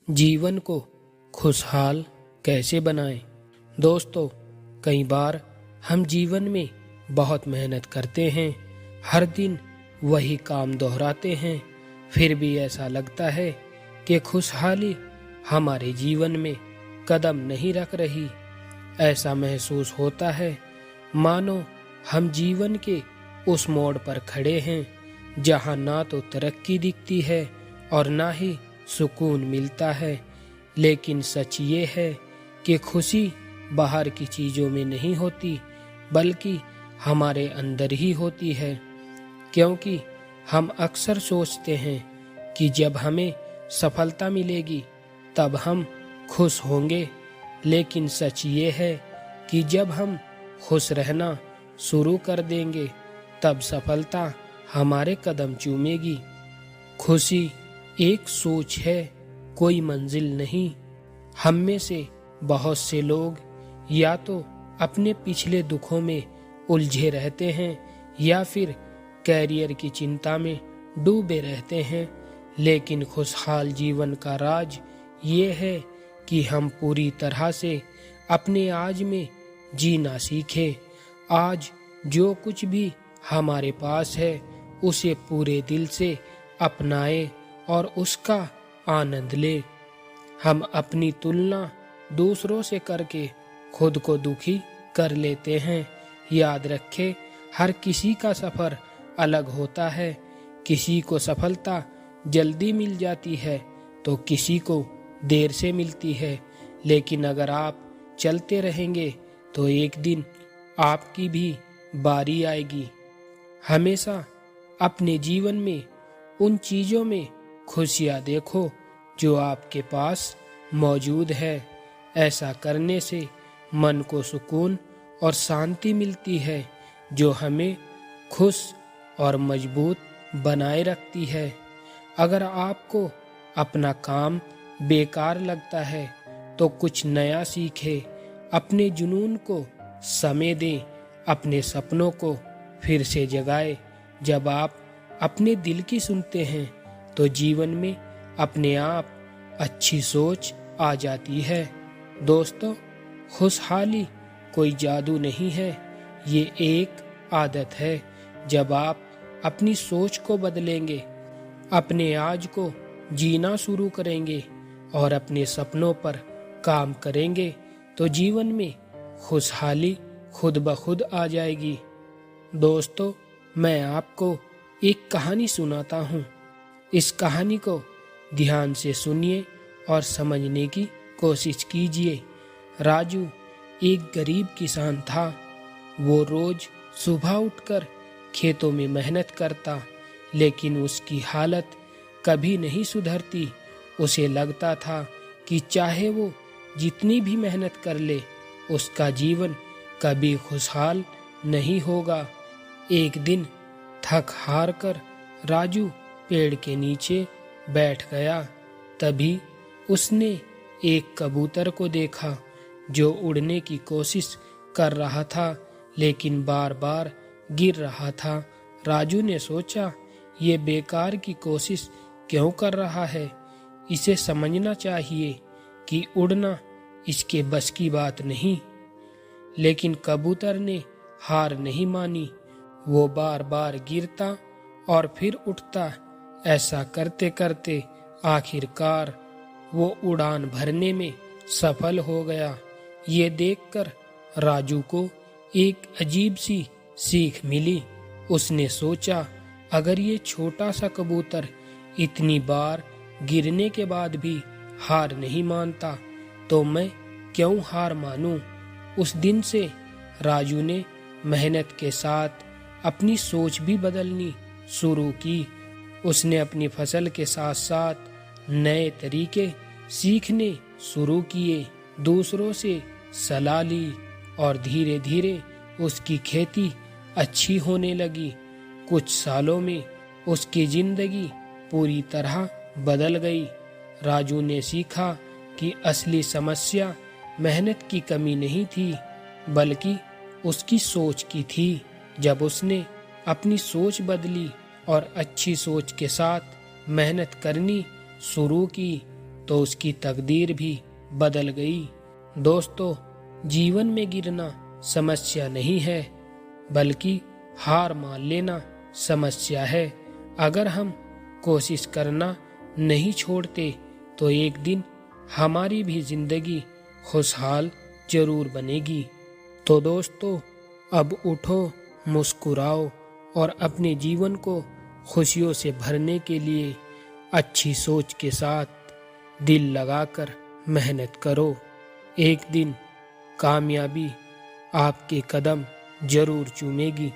जीवन को खुशहाल कैसे बनाएं? दोस्तों, कई बार हम जीवन में बहुत मेहनत करते हैं, हर दिन वही काम दोहराते हैं, फिर भी ऐसा लगता है कि खुशहाली हमारे जीवन में कदम नहीं रख रही। ऐसा महसूस होता है मानो हम जीवन के उस मोड़ पर खड़े हैं जहां ना तो तरक्की दिखती है और ना ही सुकून मिलता है। लेकिन सच ये है कि खुशी बाहर की चीज़ों में नहीं होती, बल्कि हमारे अंदर ही होती है। क्योंकि हम अक्सर सोचते हैं कि जब हमें सफलता मिलेगी तब हम खुश होंगे, लेकिन सच ये है कि जब हम खुश रहना शुरू कर देंगे तब सफलता हमारे कदम चूमेगी। खुशी एक सोच है, कोई मंजिल नहीं। हम में से बहुत से लोग या तो अपने पिछले दुखों में उलझे रहते हैं या फिर कैरियर की चिंता में डूबे रहते हैं। लेकिन खुशहाल जीवन का राज ये है कि हम पूरी तरह से अपने आज में जीना सीखें। आज जो कुछ भी हमारे पास है उसे पूरे दिल से अपनाएं और उसका आनंद ले। हम अपनी तुलना दूसरों से करके खुद को दुखी कर लेते हैं। याद रखें, हर किसी का सफर अलग होता है। किसी को सफलता जल्दी मिल जाती है तो किसी को देर से मिलती है। लेकिन अगर आप चलते रहेंगे तो एक दिन आपकी भी बारी आएगी। हमेशा अपने जीवन में उन चीज़ों में खुशियाँ देखो जो आपके पास मौजूद है। ऐसा करने से मन को सुकून और शांति मिलती है जो हमें खुश और मजबूत बनाए रखती है। अगर आपको अपना काम बेकार लगता है तो कुछ नया सीखें, अपने जुनून को समय दें, अपने सपनों को फिर से जगाएं। जब आप अपने दिल की सुनते हैं तो जीवन में अपने आप अच्छी सोच आ जाती है। दोस्तों, खुशहाली कोई जादू नहीं है, ये एक आदत है। जब आप अपनी सोच को बदलेंगे, अपने आज को जीना शुरू करेंगे और अपने सपनों पर काम करेंगे तो जीवन में खुशहाली खुद ब खुद आ जाएगी। दोस्तों, मैं आपको एक कहानी सुनाता हूँ। इस कहानी को ध्यान से सुनिए और समझने की कोशिश कीजिए। राजू एक गरीब किसान था। वो रोज सुबह उठकर खेतों में मेहनत करता, लेकिन उसकी हालत कभी नहीं सुधरती। उसे लगता था कि चाहे वो जितनी भी मेहनत कर ले, उसका जीवन कभी खुशहाल नहीं होगा। एक दिन थक हार कर राजू पेड़ के नीचे बैठ गया। तभी उसने एक कबूतर को देखा जो उड़ने की कोशिश कर रहा था, लेकिन बार बार गिर रहा था। राजू ने सोचा, ये बेकार की कोशिश क्यों कर रहा है? इसे समझना चाहिए कि उड़ना इसके बस की बात नहीं। लेकिन कबूतर ने हार नहीं मानी। वो बार बार गिरता और फिर उठता। ऐसा करते करते आखिरकार वो उड़ान भरने में सफल हो गया। ये देखकर राजू को एक अजीब सी सीख मिली। उसने सोचा, अगर ये छोटा सा कबूतर इतनी बार गिरने के बाद भी हार नहीं मानता तो मैं क्यों हार मानूं? उस दिन से राजू ने मेहनत के साथ अपनी सोच भी बदलनी शुरू की। उसने अपनी फसल के साथ साथ नए तरीके सीखने शुरू किए, दूसरों से सलाह ली और धीरे धीरे उसकी खेती अच्छी होने लगी। कुछ सालों में उसकी जिंदगी पूरी तरह बदल गई। राजू ने सीखा कि असली समस्या मेहनत की कमी नहीं थी, बल्कि उसकी सोच की थी। जब उसने अपनी सोच बदली और अच्छी सोच के साथ मेहनत करनी शुरू की तो उसकी तकदीर भी बदल गई। दोस्तों, जीवन में गिरना समस्या नहीं है, बल्कि हार मान लेना समस्या है। अगर हम कोशिश करना नहीं छोड़ते तो एक दिन हमारी भी जिंदगी खुशहाल जरूर बनेगी। तो दोस्तों, अब उठो, मुस्कुराओ और अपने जीवन को खुशियों से भरने के लिए अच्छी सोच के साथ दिल लगाकर मेहनत करो। एक दिन कामयाबी आपके कदम जरूर चूमेगी।